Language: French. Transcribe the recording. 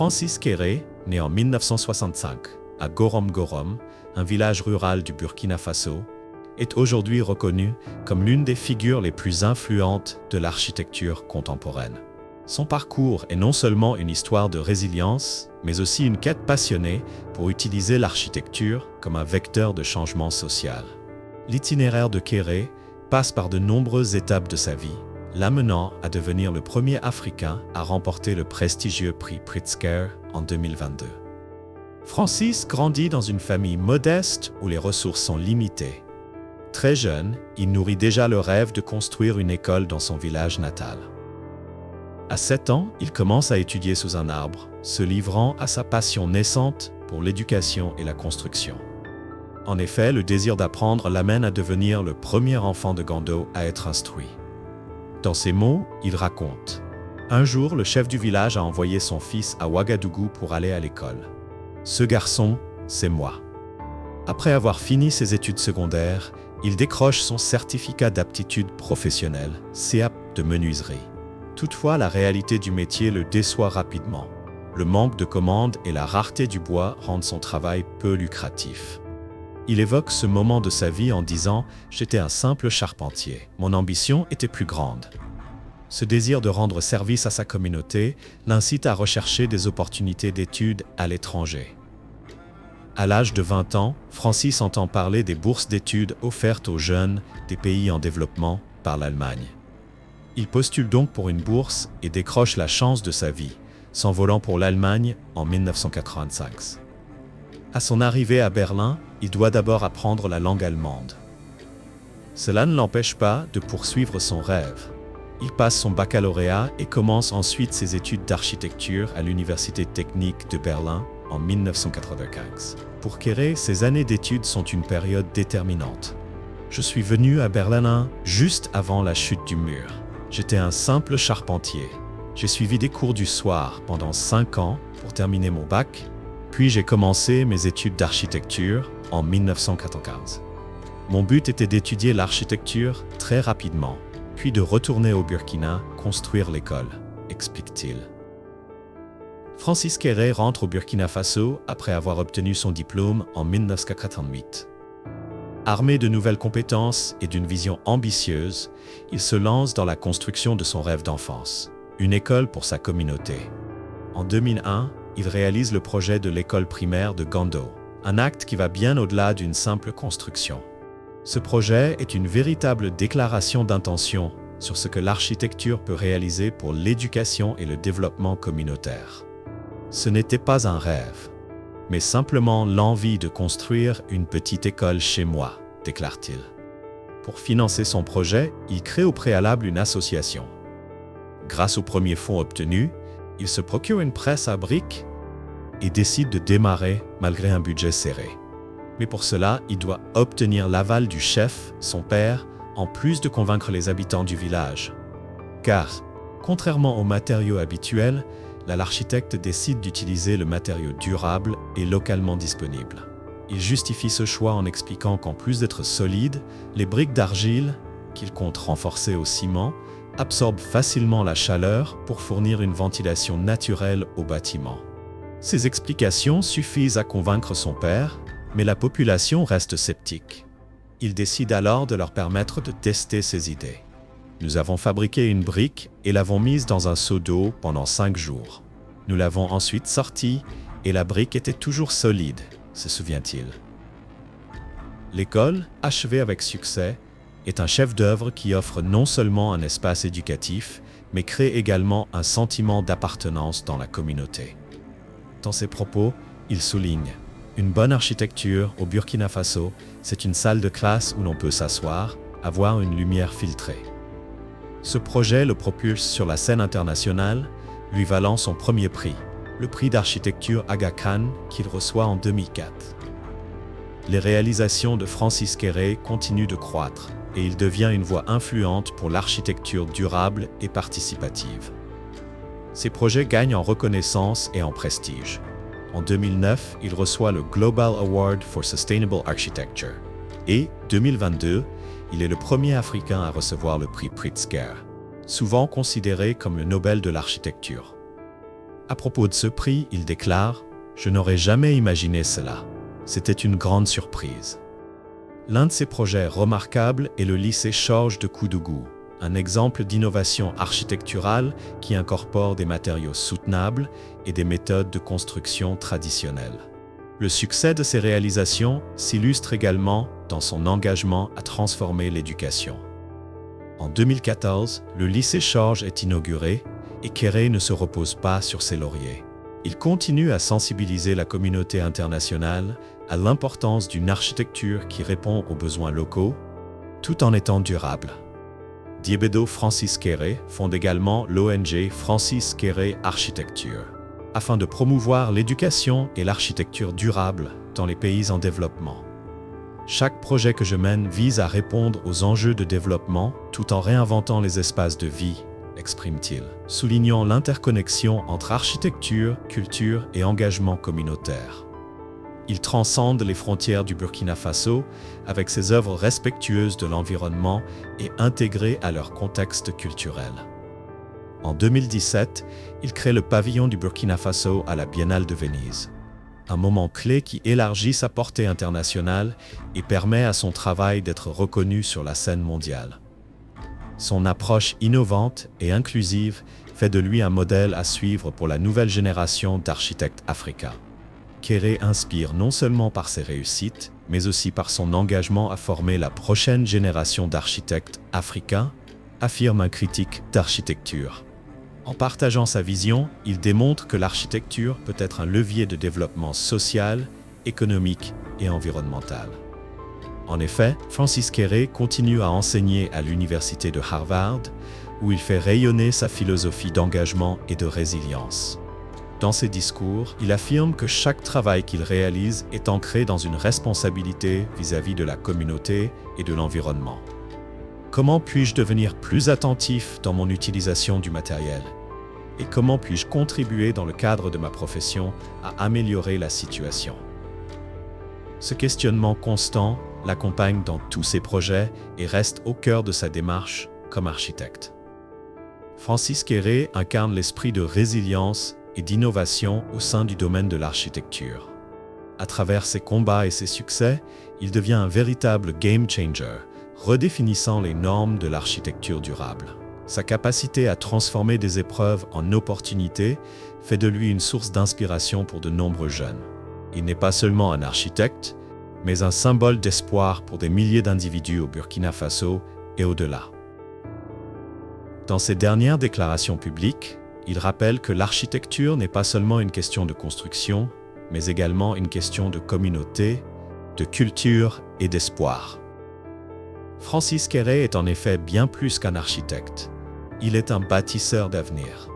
Francis Kéré, né en 1965 à Gorom Gorom, un village rural du Burkina Faso, est aujourd'hui reconnu comme l'une des figures les plus influentes de l'architecture contemporaine. Son parcours est non seulement une histoire de résilience, mais aussi une quête passionnée pour utiliser l'architecture comme un vecteur de changement social. L'itinéraire de Kéré passe par de nombreuses étapes de sa vie, l'amenant à devenir le premier Africain à remporter le prestigieux prix Pritzker en 2022. Francis grandit dans une famille modeste où les ressources sont limitées. Très jeune, il nourrit déjà le rêve de construire une école dans son village natal. À 7 ans, il commence à étudier sous un arbre, se livrant à sa passion naissante pour l'éducation et la construction. En effet, le désir d'apprendre l'amène à devenir le premier enfant de Gando à être instruit. Dans ses mots, il raconte « Un jour, le chef du village a envoyé son fils à Ouagadougou pour aller à l'école. Ce garçon, c'est moi. » Après avoir fini ses études secondaires, il décroche son certificat d'aptitude professionnelle, CAP de menuiserie. Toutefois, la réalité du métier le déçoit rapidement. Le manque de commandes et la rareté du bois rendent son travail peu lucratif. Il évoque ce moment de sa vie en disant « J'étais un simple charpentier. Mon ambition était plus grande. » Ce désir de rendre service à sa communauté l'incite à rechercher des opportunités d'études à l'étranger. À l'âge de 20 ans, Francis entend parler des bourses d'études offertes aux jeunes des pays en développement par l'Allemagne. Il postule donc pour une bourse et décroche la chance de sa vie, s'envolant pour l'Allemagne en 1985. À son arrivée à Berlin, il doit d'abord apprendre la langue allemande. Cela ne l'empêche pas de poursuivre son rêve. Il passe son baccalauréat et commence ensuite ses études d'architecture à l'Université technique de Berlin en 1995. Pour Kéré, ces années d'études sont une période déterminante. Je suis venu à Berlin juste avant la chute du mur. J'étais un simple charpentier. J'ai suivi des cours du soir pendant 5 ans pour terminer mon bac, puis j'ai commencé mes études d'architecture en 1995. Mon but était d'étudier l'architecture très rapidement, puis de retourner au Burkina construire l'école, explique-t-il. Francis Kéré rentre au Burkina Faso après avoir obtenu son diplôme en 1988. Armé de nouvelles compétences et d'une vision ambitieuse, il se lance dans la construction de son rêve d'enfance, une école pour sa communauté. En 2001, il réalise le projet de l'école primaire de Gando, un acte qui va bien au-delà d'une simple construction. Ce projet est une véritable déclaration d'intention sur ce que l'architecture peut réaliser pour l'éducation et le développement communautaire. Ce n'était pas un rêve, mais simplement l'envie de construire une petite école chez moi, déclare-t-il. Pour financer son projet, il crée au préalable une association. Grâce aux premiers fonds obtenus, il se procure une presse à briques et décide de démarrer malgré un budget serré. Mais pour cela, il doit obtenir l'aval du chef, son père, en plus de convaincre les habitants du village. Car, contrairement aux matériaux habituels, l'architecte décide d'utiliser le matériau durable et localement disponible. Il justifie ce choix en expliquant qu'en plus d'être solides, les briques d'argile, qu'il compte renforcer au ciment, absorbent facilement la chaleur pour fournir une ventilation naturelle au bâtiment. Ces explications suffisent à convaincre son père, mais la population reste sceptique. Il décide alors de leur permettre de tester ses idées. Nous avons fabriqué une brique et l'avons mise dans un seau d'eau pendant 5 jours. Nous l'avons ensuite sortie et la brique était toujours solide, se souvient-il. L'école, achevée avec succès, est un chef-d'œuvre qui offre non seulement un espace éducatif, mais crée également un sentiment d'appartenance dans la communauté. Dans ses propos, il souligne « Une bonne architecture au Burkina Faso, c'est une salle de classe où l'on peut s'asseoir, avoir une lumière filtrée. » Ce projet le propulse sur la scène internationale, lui valant son premier prix, le prix d'architecture Aga Khan qu'il reçoit en 2004. Les réalisations de Francis Kéré continuent de croître et il devient une voix influente pour l'architecture durable et participative. Ses projets gagnent en reconnaissance et en prestige. En 2009, il reçoit le Global Award for Sustainable Architecture. Et, 2022, il est le premier Africain à recevoir le prix Pritzker, souvent considéré comme le Nobel de l'architecture. À propos de ce prix, il déclare « Je n'aurais jamais imaginé cela. C'était une grande surprise ». L'un de ses projets remarquables est le lycée Georges de Koudougou, un exemple d'innovation architecturale qui incorpore des matériaux soutenables et des méthodes de construction traditionnelles. Le succès de ces réalisations s'illustre également dans son engagement à transformer l'éducation. En 2014, le lycée Georges est inauguré et Kéré ne se repose pas sur ses lauriers. Il continue à sensibiliser la communauté internationale à l'importance d'une architecture qui répond aux besoins locaux, tout en étant durable. Diébedo Francis Kéré fonde également l'ONG Francis Kéré Architecture, afin de promouvoir l'éducation et l'architecture durable dans les pays en développement. Chaque projet que je mène vise à répondre aux enjeux de développement tout en réinventant les espaces de vie, exprime-t-il, soulignant l'interconnexion entre architecture, culture et engagement communautaire. Il transcende les frontières du Burkina Faso avec ses œuvres respectueuses de l'environnement et intégrées à leur contexte culturel. En 2017, il crée le pavillon du Burkina Faso à la Biennale de Venise, un moment clé qui élargit sa portée internationale et permet à son travail d'être reconnu sur la scène mondiale. Son approche innovante et inclusive fait de lui un modèle à suivre pour la nouvelle génération d'architectes africains. Kéré inspire non seulement par ses réussites, mais aussi par son engagement à former la prochaine génération d'architectes africains, affirme un critique d'architecture. En partageant sa vision, il démontre que l'architecture peut être un levier de développement social, économique et environnemental. En effet, Francis Kéré continue à enseigner à l'université de Harvard, où il fait rayonner sa philosophie d'engagement et de résilience. Dans ses discours, il affirme que chaque travail qu'il réalise est ancré dans une responsabilité vis-à-vis de la communauté et de l'environnement. Comment puis-je devenir plus attentif dans mon utilisation du matériel? Et comment puis-je contribuer dans le cadre de ma profession à améliorer la situation? Ce questionnement constant l'accompagne dans tous ses projets et reste au cœur de sa démarche comme architecte. Francis Kéré incarne l'esprit de résilience et d'innovation au sein du domaine de l'architecture. À travers ses combats et ses succès, il devient un véritable game changer, redéfinissant les normes de l'architecture durable. Sa capacité à transformer des épreuves en opportunités fait de lui une source d'inspiration pour de nombreux jeunes. Il n'est pas seulement un architecte, mais un symbole d'espoir pour des milliers d'individus au Burkina Faso et au-delà. Dans ses dernières déclarations publiques, il rappelle que l'architecture n'est pas seulement une question de construction, mais également une question de communauté, de culture et d'espoir. Francis Kéré est en effet bien plus qu'un architecte. Il est un bâtisseur d'avenir.